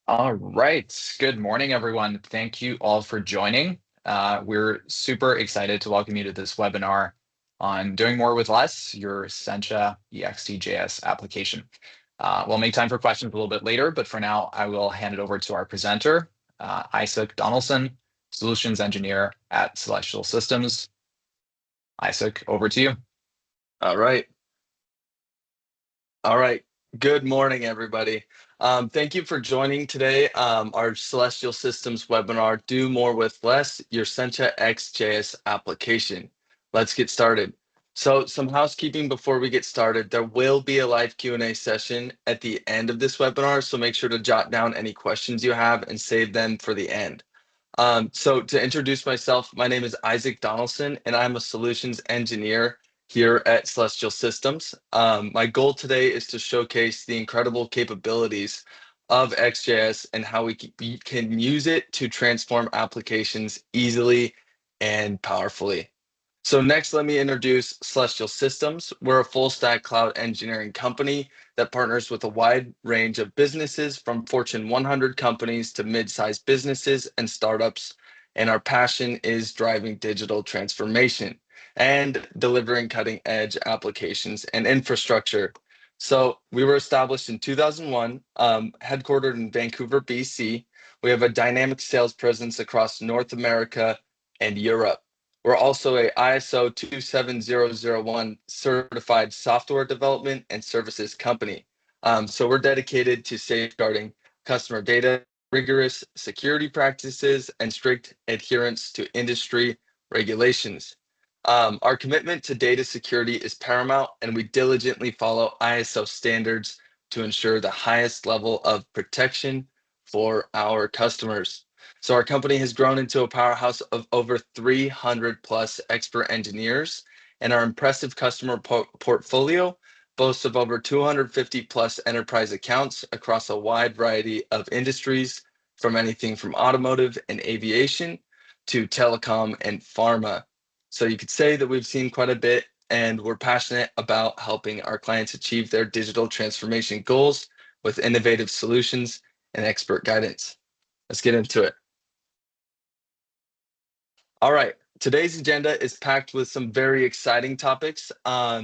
All right. Good morning, everyone. Thank you all for joining. We're super excited to welcome you to this webinar on doing more with less, your Sencha Ext JS application. We'll make time for questions a little bit later, but for now, I will hand it over to our presenter, Isaac Donnelson, Solutions Engineer at Celestial Systems. Isaac, over to you. All right. All right. Good morning, everybody. Thank you for joining today, our Celestial Systems webinar, Do More with Less, your Sencha Ext JS application. Let's get started. So some housekeeping before we get started. There will be a live Q&A session at the end of this webinar, so make sure to jot down any questions you have and save them for the end. So to introduce myself, my name is Isaac Donnelson, and I'm a solutions engineer here at Celestial Systems. My goal today is to showcase the incredible capabilities of Ext.js and how we can use it to transform applications easily and powerfully. So next, let me introduce Celestial Systems. We're a full stack cloud engineering company that partners with a wide range of businesses from Fortune 100 companies to mid-sized businesses and startups. And our passion is driving digital transformation and delivering cutting edge applications and infrastructure. So we were established in 2001, headquartered in Vancouver, BC. We have a dynamic sales presence across North America and Europe. We're also a ISO 27001 certified software development and services company. So we're dedicated to safeguarding customer data, rigorous security practices, and strict adherence to industry regulations. Our commitment to data security is paramount, and we diligently follow ISO standards to ensure the highest level of protection for our customers. So our company has grown into a powerhouse of over 300 plus expert engineers, and our impressive customer portfolio boasts of over 250 plus enterprise accounts across a wide variety of industries, from anything from automotive and aviation to telecom and pharma. So you could say that we've seen quite a bit, and we're passionate about helping our clients achieve their digital transformation goals with innovative solutions and expert guidance. Let's get into it. All right, today's agenda is packed with some very exciting topics.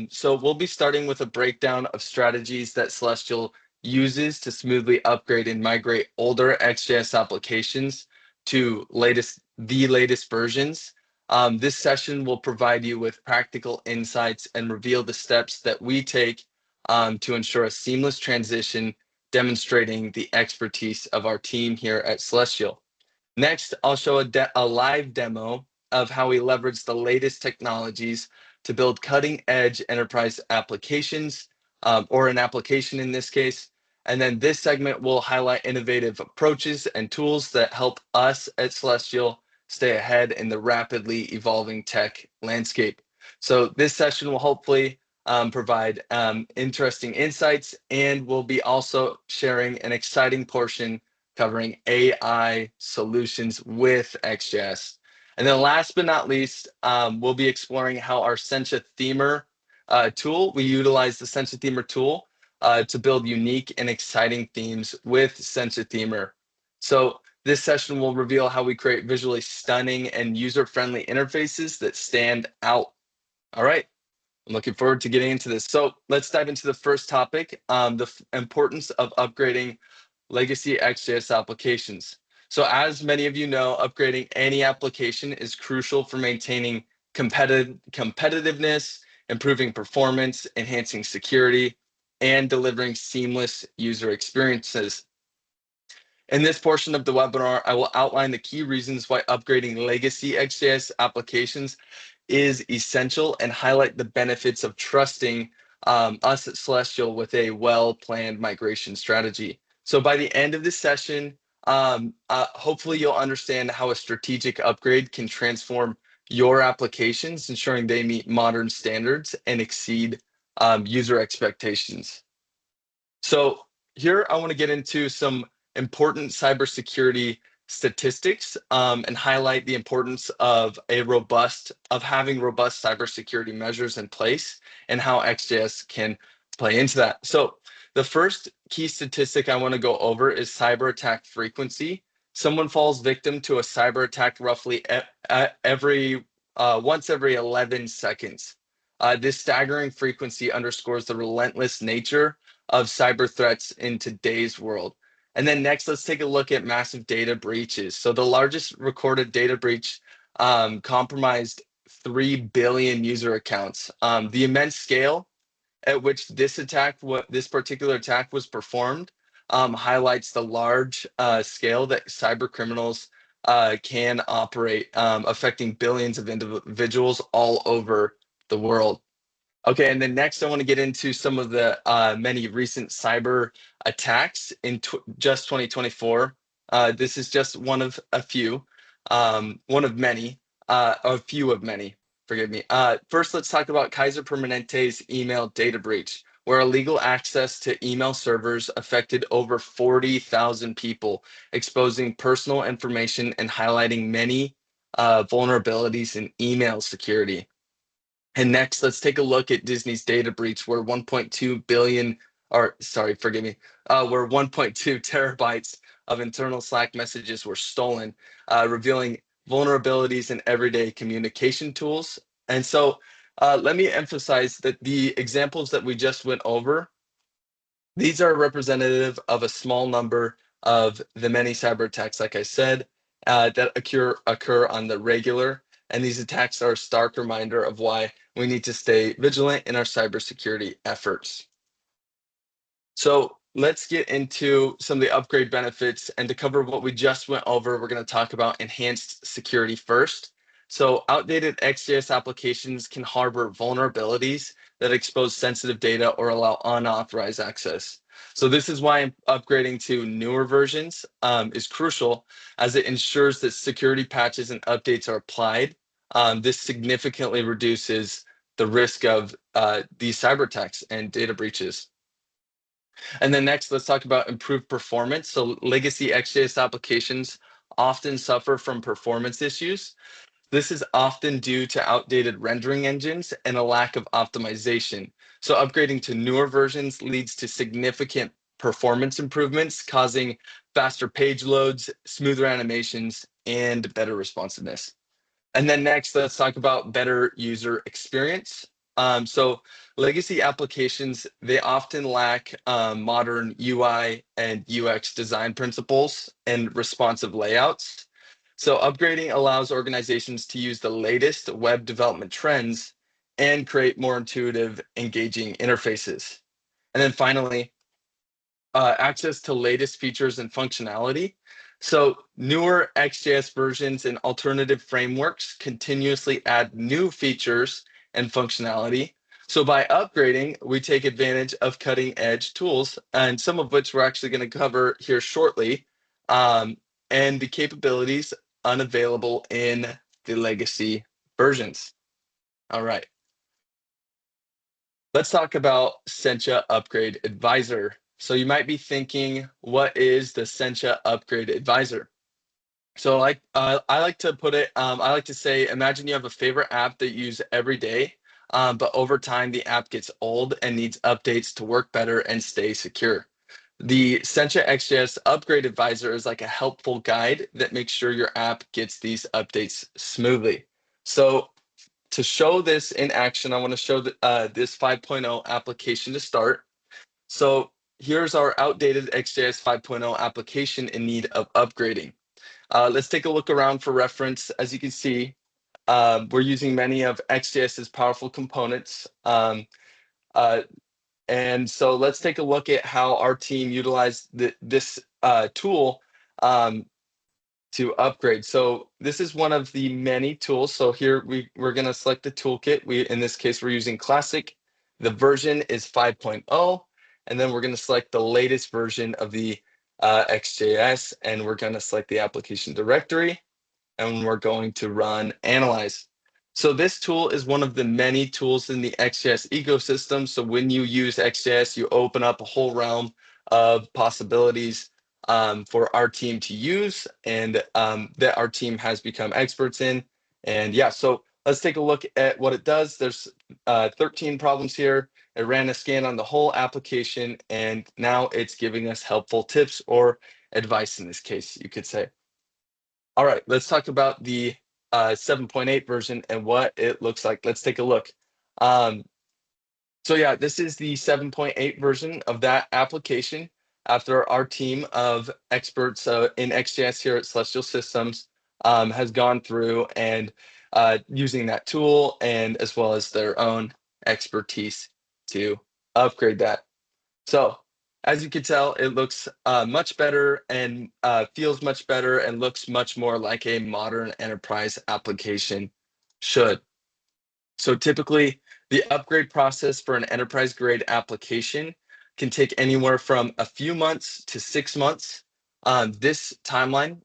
So we'll be starting with a breakdown of strategies that Celestial uses to smoothly upgrade and migrate older Ext.js applications to the latest versions. This session will provide you with practical insights and reveal the steps that we take to ensure a seamless transition, demonstrating the expertise of our team here at Celestial. Next, I'll show a live demo of how we leverage the latest technologies to build cutting-edge enterprise applications, or an application in this case. And then this segment will highlight innovative approaches and tools that help us at Celestial stay ahead in the rapidly evolving tech landscape. So this session will hopefully provide interesting insights, and we'll be also sharing an exciting portion covering AI solutions with Ext.js. And then last but not least, we'll be exploring how our Sencha Themer tool, we utilize the Sencha Themer tool to build unique and exciting themes with Sencha Themer. So this session will reveal how we create visually stunning and user-friendly interfaces that stand out. All right, I'm looking forward to getting into this. So let's dive into the first topic, the importance of upgrading legacy Ext.js applications. So as many of you know, upgrading any application is crucial for maintaining competitiveness, improving performance, enhancing security, and delivering seamless user experiences. In this portion of the webinar, I will outline the key reasons why upgrading legacy Ext.js applications is essential and highlight the benefits of trusting us at Celestial with a well-planned migration strategy. So by the end of this session, hopefully you'll understand how a strategic upgrade can transform your applications, ensuring they meet modern standards and exceed user expectations. So here I want to get into some important cybersecurity statistics and highlight the importance of having robust cybersecurity measures in place and how Ext.js can play into that. So The first key statistic I want to go over is cyber attack frequency. Someone falls victim to a cyber attack roughly once every 11 seconds. This staggering frequency underscores the relentless nature of cyber threats in today's world. And then next, let's take a look at massive data breaches. So the largest recorded data breach compromised 3 billion user accounts. The immense scale at which this particular attack was performed, highlights the large scale that cyber criminals can operate, affecting billions of individuals all over the world. Okay, and then next I want to get into some of the many recent cyber attacks in just 2024. This is just one of a few, a few of many, forgive me. First, let's talk about Kaiser Permanente's email data breach, where illegal access to email servers affected over 40,000 people, exposing personal information and highlighting many vulnerabilities in email security. And next, let's take a look at Disney's data breach, where 1.2 billion, or sorry, forgive me, where 1.2 terabytes of internal Slack messages were stolen, revealing vulnerabilities in everyday communication tools. And so let me emphasize that the examples that we just went over, these are representative of a small number of the many cyber attacks, like I said, that occur on the regular. And these attacks are a stark reminder of why we need to stay vigilant in our cybersecurity efforts. So let's get into some of the upgrade benefits, and to cover what we just went over, we're going to talk about enhanced security first. So outdated Ext.js applications can harbor vulnerabilities that expose sensitive data or allow unauthorized access. So this is why upgrading to newer versions is crucial, as it ensures that security patches and updates are applied. This significantly reduces the risk of these cyber attacks and data breaches. And then next, let's talk about improved performance. So legacy Ext.js applications often suffer from performance issues. This is often due to outdated rendering engines and a lack of optimization. So upgrading to newer versions leads to significant performance improvements, causing faster page loads, smoother animations, and better responsiveness. And then next, let's talk about better user experience. So legacy applications, they often lack modern UI and UX design principles and responsive layouts. So upgrading allows organizations to use the latest web development trends and create more intuitive, engaging interfaces. And then finally, access to latest features and functionality. So newer Ext.js versions and alternative frameworks continuously add new features and functionality. So by upgrading, we take advantage of cutting edge tools, and some of which we're actually going to cover here shortly, and the capabilities unavailable in the legacy versions. All right. Let's talk about Sencha Upgrade Advisor. So you might be thinking, what is the Sencha Upgrade Advisor? So I like to put it, I like to say, imagine you have a favorite app that you use every day, but over time the app gets old and needs updates to work better and stay secure. The Sencha XJS Upgrade Advisor is like a helpful guide that makes sure your app gets these updates smoothly. So to show this in action, I want to show this 5.0 application to start. So here's our outdated Ext.js 5.0 application in need of upgrading. Let's take a look around for reference. As you can see, we're using many of Ext.js's powerful components. And so let's take a look at how our team utilized this tool to upgrade. So this is one of the many tools. So here we're going to select the toolkit. In this case, we're using Classic. The version is 5.0. And then we're going to select the latest version of the Ext.js, and we're going to select the application directory, and we're going to run analyze. So this tool is one of the many tools in the Ext.js ecosystem. So when you use Ext.js, you open up a whole realm of possibilities for our team to use, and that our team has become experts in. And yeah, so let's take a look at what it does. There's 13 problems here. It ran a scan on the whole application, and now it's giving us helpful tips or advice in this case, you could say. All right, let's talk about the 7.8 version and what it looks like. Let's take a look. Um, so yeah, this is the 7.8 version of that application after our team of experts in XJS here at Celestial Systems has gone through and using that tool and as well as their own expertise to upgrade that. So as you can tell, it looks much better and feels much better and looks much more like a modern enterprise application should. So typically, the upgrade process for an enterprise grade application can take anywhere from a few months to 6 months. This timeline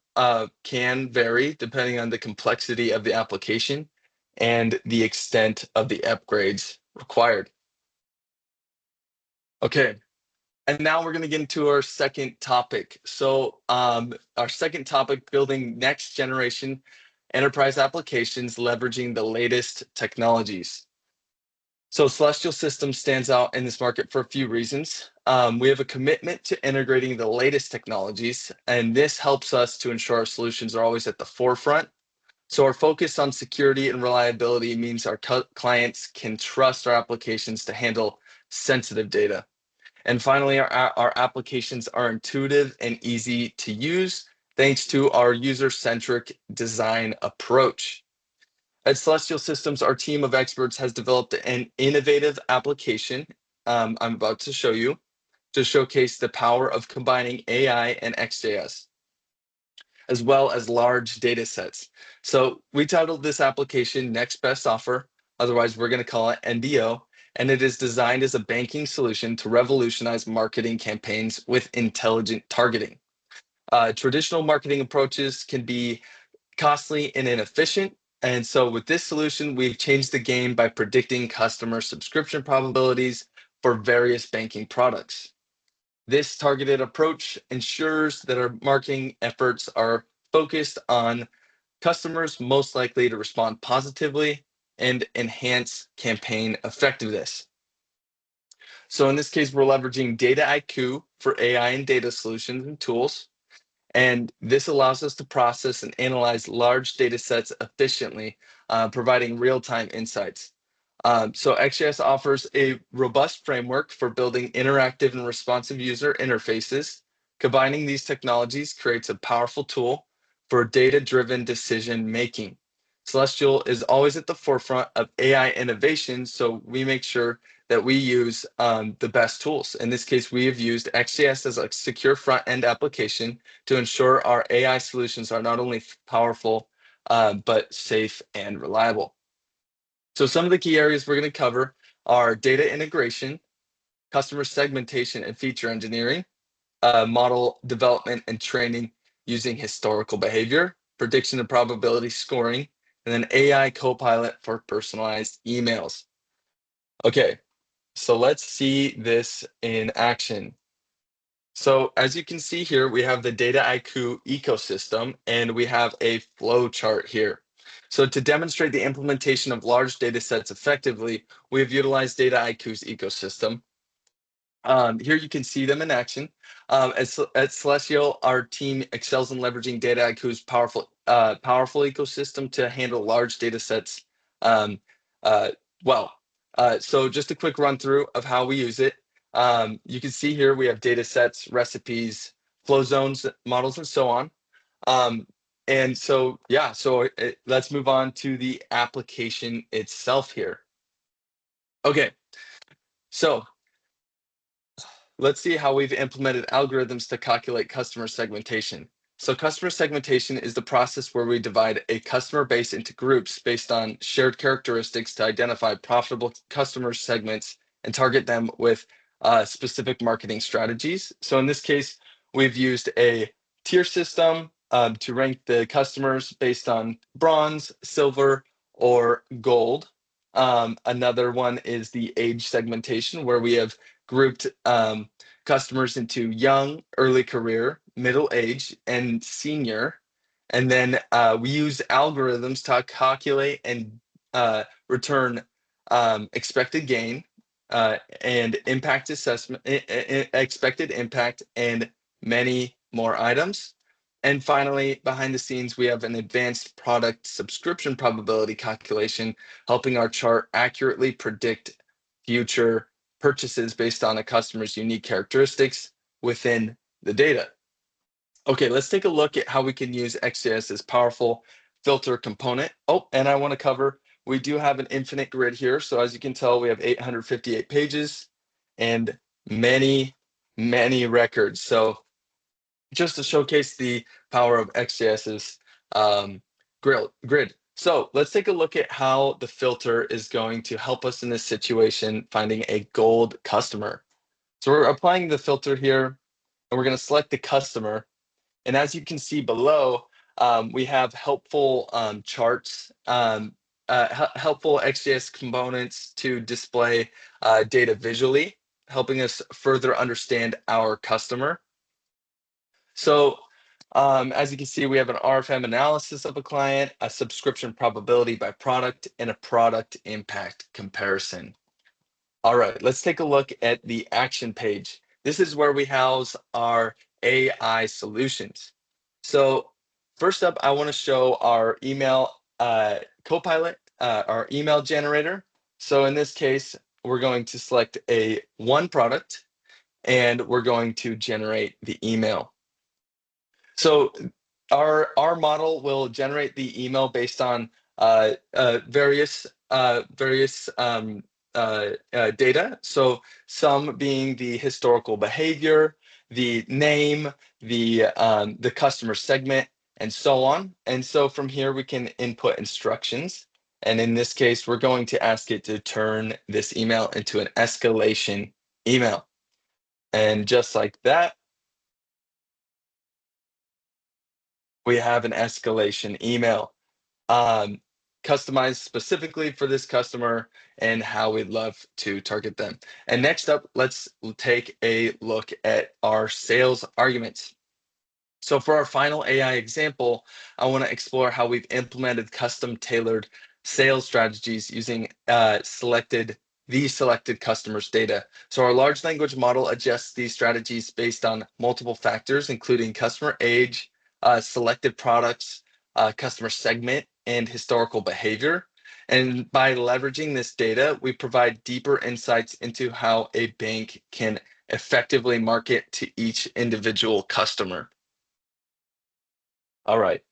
can vary depending on the complexity of the application and the extent of the upgrades required. Okay, and now we're going to get into our second topic. So our second topic, building next generation enterprise applications leveraging the latest technologies. So Celestial Systems stands out in this market for a few reasons. We have a commitment to integrating the latest technologies, and this helps us to ensure our solutions are always at the forefront. So our focus on security and reliability means our clients can trust our applications to handle sensitive data. And finally, our applications are intuitive and easy to use thanks to our user-centric design approach. At Celestial Systems, our team of experts has developed an innovative application I'm about to show you to showcase the power of combining AI and XJS, as well as large data sets. So we titled this application Next Best Offer, otherwise we're going to call it NBO, and it is designed as a banking solution to revolutionize marketing campaigns with intelligent targeting. Traditional marketing approaches can be costly and inefficient. And so with this solution, we've changed the game by predicting customer subscription probabilities for various banking products. This targeted approach ensures that our marketing efforts are focused on customers most likely to respond positively and enhance campaign effectiveness. So in this case, we're leveraging Data IQ for AI and data solutions and tools. And this allows us to process and analyze large data sets efficiently, providing real-time insights. So XJS offers a robust framework for building interactive and responsive user interfaces. Combining these technologies creates a powerful tool for data-driven decision making. Celestial is always at the forefront of AI innovation, so we make sure that we use the best tools. In this case, we have used XJS as a secure front-end application to ensure our AI solutions are not only powerful, but safe and reliable. So some of the key areas we're going to cover are data integration, customer segmentation and feature engineering, model development and training using historical behavior, prediction and probability scoring, and then AI Copilot for personalized emails. Okay, so let's see this in action. So as you can see here, we have the Data IQ ecosystem, and we have a flow chart here. So to demonstrate the implementation of large data sets effectively, we have utilized Data IQ's ecosystem. Here you can see them in action. At Celestial, our team excels in leveraging Data IQ's powerful ecosystem to handle large data sets uh, well. So just a quick run through of how we use it. You can see here we have data sets, recipes, flow zones, models, and so on. And so, yeah, so let's move on to the application itself here. Okay, so let's see how we've implemented algorithms to calculate customer segmentation. So customer segmentation is the process where we divide a customer base into groups based on shared characteristics to identify profitable customer segments and target them with specific marketing strategies. So in this case, we've used a tier system to rank the customers based on bronze, silver, or gold. Another one is the age segmentation, where we have grouped customers into young, early career, middle age, and senior. And then we use algorithms to calculate and return expected gain and impact assessment, expected impact, and many more items. And finally, behind the scenes, we have an advanced product subscription probability calculation, helping our chart accurately predict future purchases based on a customer's unique characteristics within the data. Okay, let's take a look at how we can use XJS's powerful filter component. Oh, and I want to cover, we do have an infinite grid here. So as you can tell, we have 858 pages and many, many records. So just to showcase the power of XJS's grid. So let's take a look at how the filter is going to help us in this situation, finding a gold customer. So we're applying the filter here, and we're going to select the customer. And as you can see below, we have helpful charts, helpful XJS components to display data visually, helping us further understand our customer. So as you can see, we have an RFM analysis of a client, a subscription probability by product, and a product impact comparison. All right, let's take a look at the action page. This is where we house our AI solutions. So first up, I want to show our email copilot, our email generator. So in this case, we're going to select a one product, and we're going to generate the email. So our model will generate the email based on various data. So some being the historical behavior, the name, the customer segment, and so on. And so from here we can input instructions. And in this case, we're going to ask it to turn this email into an escalation email. And just like that, we have an escalation email customized specifically for this customer and how we'd love to target them. And next up, let's take a look at our sales arguments. So for our final AI example, I want to explore how we've implemented custom tailored sales strategies using selected customers' data. So our large language model adjusts these strategies based on multiple factors, including customer age, selected products, customer segment, and historical behavior. And by leveraging this data, we provide deeper insights into how a bank can effectively market to each individual customer. All right.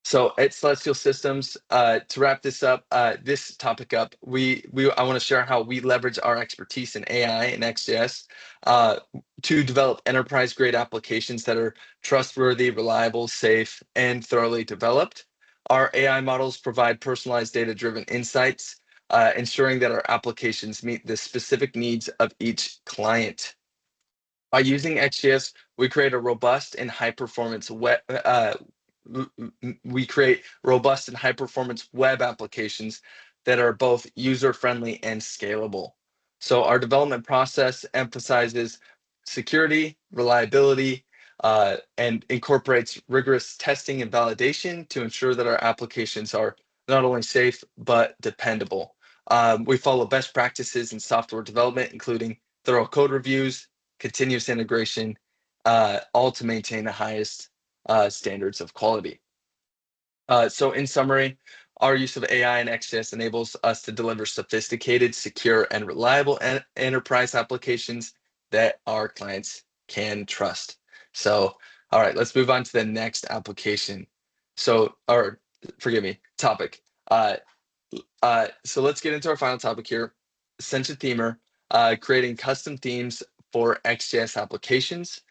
So at Celestial Systems, to wrap this topic up, I want to share how we leverage our expertise in AI and XJS to develop enterprise-grade applications that are trustworthy, reliable, safe, and thoroughly developed. Our AI models provide personalized data-driven insights, ensuring that our applications meet the specific needs of each client. By using XJS, we create a robust and high-performance web applications that are both user-friendly and scalable. So our development process emphasizes security, reliability, and incorporates rigorous testing and validation to ensure that our applications are not only safe, but dependable. We follow best practices in software development, including thorough code reviews, continuous integration, all to maintain the highest standards of quality. So in summary, our use of AI and XJS enables us to deliver sophisticated, secure, and reliable enterprise applications that our clients can trust. So, all right, let's move on to the next application. So, or forgive me, topic. So let's get into our final topic here, Sencha Themer, creating custom themes for XJS applications.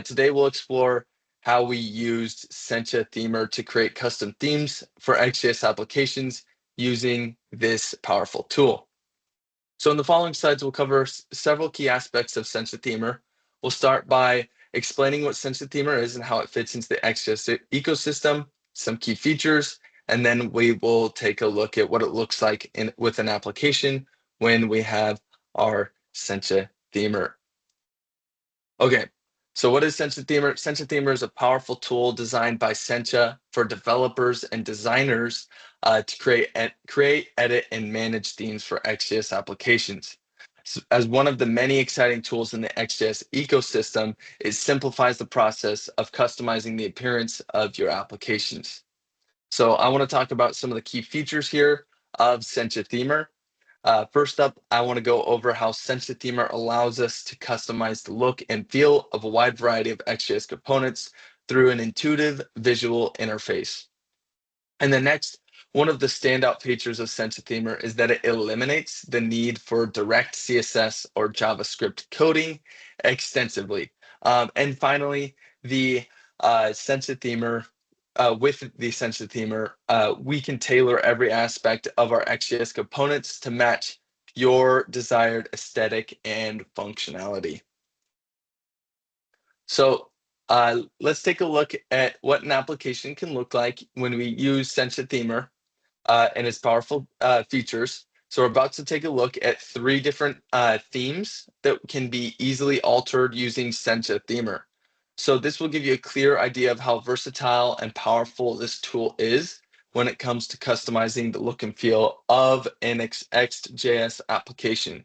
Today we'll explore how we used Sencha Themer to create custom themes for XJS applications using this powerful tool. So in the following slides, we'll cover several key aspects of Sencha Themer. We'll start by explaining what Sencha Themer is and how it fits into the XJS ecosystem, some key features, and then we will take a look at what it looks like with an application when we have our Sencha Themer. Okay, so what is Sencha Themer? Sencha Themer is a powerful tool designed by Sencha for developers and designers to create, edit, and manage themes for XJS applications. As one of the many exciting tools in the XJS ecosystem, it simplifies the process of customizing the appearance of your applications. So I want to talk about some of the key features here of Sencha Themer. First up, I want to go over how Sencha Themer allows us to customize the look and feel of a wide variety of XJS components through an intuitive visual interface. And then next, one of the standout features of Sencha Themer is that it eliminates the need for direct CSS or JavaScript coding extensively. And finally, the Sencha Themer, with the Sencha Themer, we can tailor every aspect of our XJS components to match your desired aesthetic and functionality. So let's take a look at what an application can look like when we use Sencha Themer and its powerful features. So we're about to take a look at 3 different themes that can be easily altered using Sencha Themer. So this will give you a clear idea of how versatile and powerful this tool is when it comes to customizing the look and feel of an Ext JS application.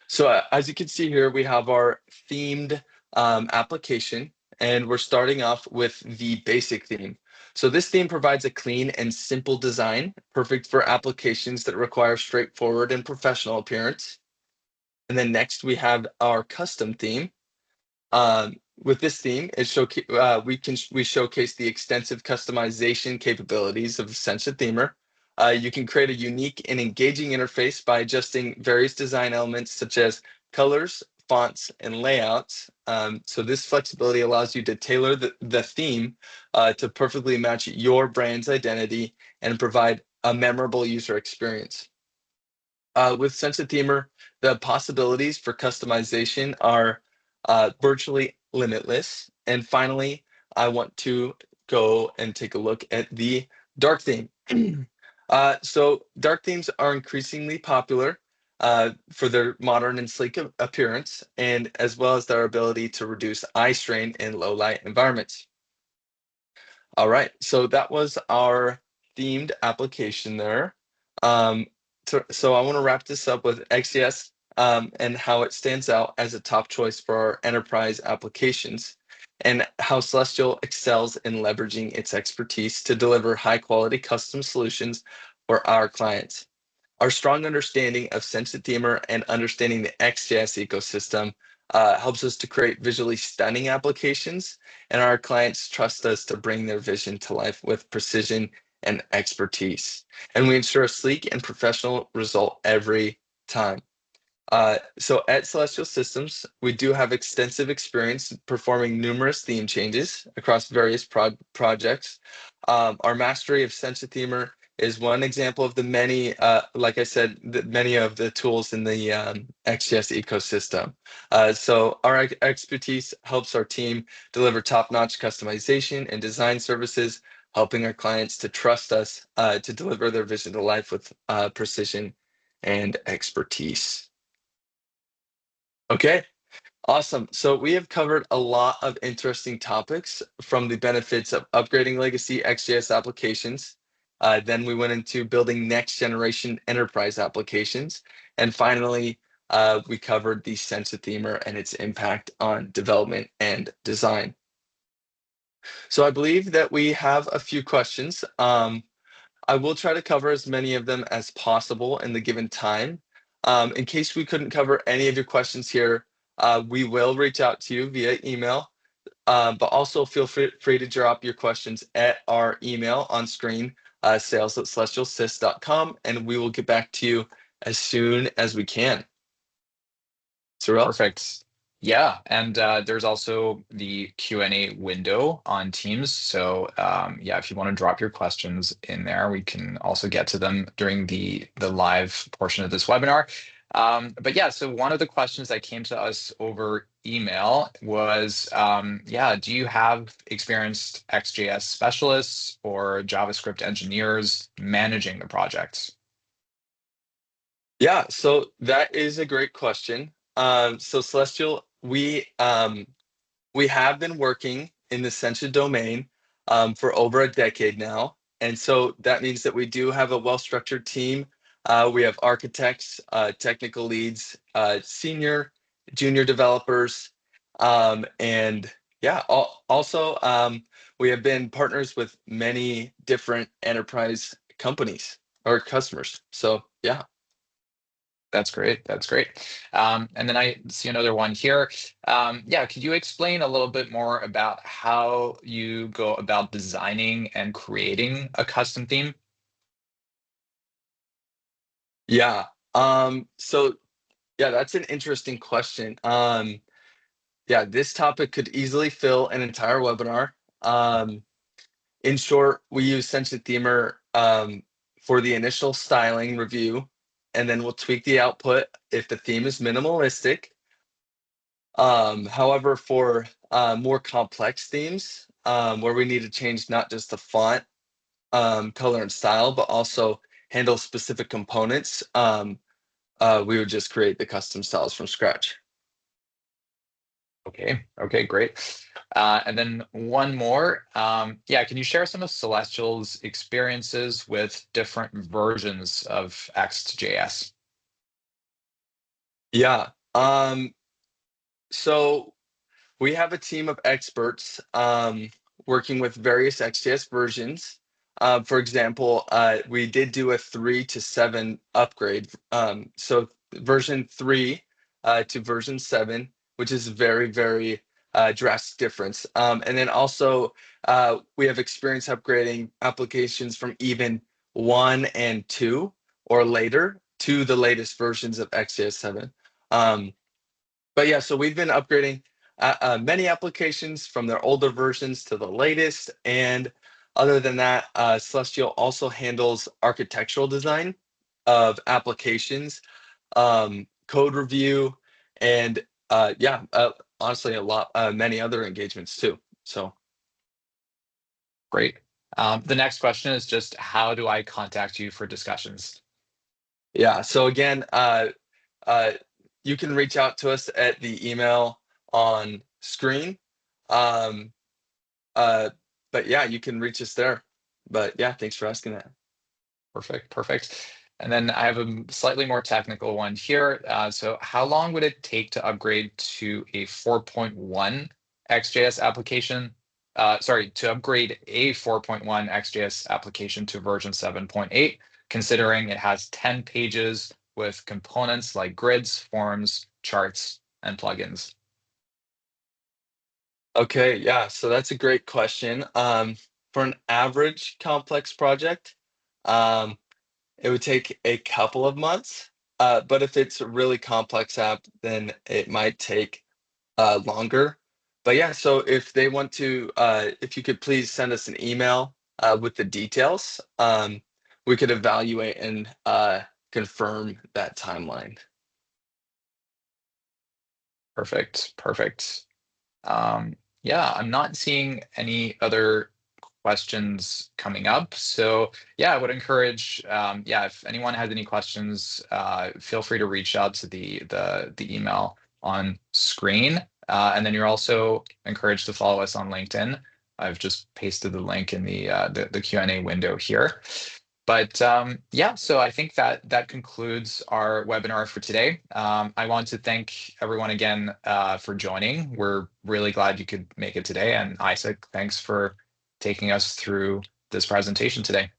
So as you can see here, we have our themed application, and we're starting off with the basic theme. So this theme provides a clean and simple design, perfect for applications that require straightforward and professional appearance. And then next we have our custom theme. With this theme, we showcase the extensive customization capabilities of Sencha Themer. You can create a unique and engaging interface by adjusting various design elements such as colors, fonts, and layouts. So this flexibility allows you to tailor the theme to perfectly match your brand's identity and provide a memorable user experience. With Sencha Themer, the possibilities for customization are virtually limitless. And finally, I want to go and take a look at the dark theme. So dark themes are increasingly popular for their modern and sleek appearance, and as well as their ability to reduce eye strain in low light environments. All right, so that was our themed application there. So I want to wrap this up with XJS and how it stands out as a top choice for our enterprise applications, and how Celestial excels in leveraging its expertise to deliver high quality custom solutions for our clients. Our strong understanding of Sencha Themer and understanding the XJS ecosystem helps us to create visually stunning applications, and our clients trust us to bring their vision to life with precision and expertise. And we ensure a sleek and professional result every time. So at Celestial Systems, we do have extensive experience performing numerous theme changes across various projects. Our mastery of Sencha Themer is one example of the many, like I said, many of the tools in the XJS ecosystem. So our expertise helps our team deliver top-notch customization and design services, helping our clients to trust us to deliver their vision to life with precision and expertise. Okay, awesome. So we have covered a lot of interesting topics, from the benefits of upgrading legacy XJS applications. Then we went into building next generation enterprise applications. And finally, we covered the Sencha Themer and its impact on development and design. So I believe that we have a few questions. I will try to cover as many of them as possible in the given time. In case we couldn't cover any of your questions here, we will reach out to you via email, but also feel free to drop your questions at our email on screen, sales@celestialsys.com, and we will get back to you as soon as we can. Cyril? Perfect. Yeah, and there's also the Q&A window on Teams. So yeah, if you want to drop your questions in there, we can also get to them during the live portion of this webinar. But yeah, so one of the questions that came to us over email was, yeah, do you have experienced XJS specialists or JavaScript engineers managing the projects? Yeah, so that is a great question. So Celestial, we have been working in the Sencha domain for over a decade now. And so that means that we do have a well-structured team We have architects, technical leads, senior, junior developers, and yeah, also we have been partners with many different enterprise companies or customers. So yeah. That's great. That's great. And then I see another one here. Yeah, could you explain a little bit more about how you go about designing and creating a custom theme? Yeah. So yeah, that's an interesting question. Yeah, this topic could easily fill an entire webinar. Um, in short, we use Sencha Themer for the initial styling review, and then we'll tweak the output if the theme is minimalistic. However, for more complex themes, where we need to change not just the font, color, and style, but also handle specific components, we would just create the custom styles from scratch. Okay. Okay, great. And then one more. Yeah, can you share some of Celestial's experiences with different versions of Ext JS? Yeah. So we have a team of experts working with various XJS versions. For example, we did do a 3 to 7 upgrade. So version 3 to version 7, which is very, very drastic difference. And then also we have experience upgrading applications from even 1 and 2 or later to the latest versions of XJS 7. But yeah, so we've been upgrading many applications from their older versions to the latest. And other than that, Celestial also handles architectural design of applications, code review, and yeah, honestly, many other engagements too. So Great. The next question is just how do I contact you for discussions? yeah, so again, uh, you can reach out to us at the email on screen. Um, Uh, but yeah, you can reach us there. But yeah, thanks for asking that. Perfect, perfect. And then I have a slightly more technical one here. So how long would it take to upgrade to a 4.1 XJS application? Sorry, to upgrade a 4.1 XJS application to version 7.8, considering it has 10 pages with components like grids, forms, charts, and plugins. Okay, yeah, so that's a great question. For an average complex project, um, it would take a couple of months. But if it's a really complex app, then it might take longer. But yeah, so if they want to, if you could please send us an email with the details, we could evaluate and confirm that timeline. Perfect, perfect. Yeah, I'm not seeing any other questions coming up. So yeah, I would encourage, yeah, if anyone has any questions, feel free to reach out to the email on screen. And then you're also encouraged to follow us on LinkedIn. I've just pasted the link in the Q&A window here. But yeah, so I think that concludes our webinar for today. I want to thank everyone again for joining. We're really glad you could make it today. And Isaac, thanks for taking us through this presentation today.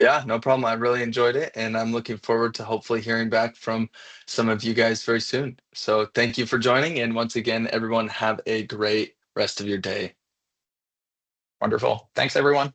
Yeah, no problem. I really enjoyed it, and I'm looking forward to hopefully hearing back from some of you guys very soon. So thank you for joining, and once again, everyone have a great rest of your day. Wonderful. Thanks, everyone.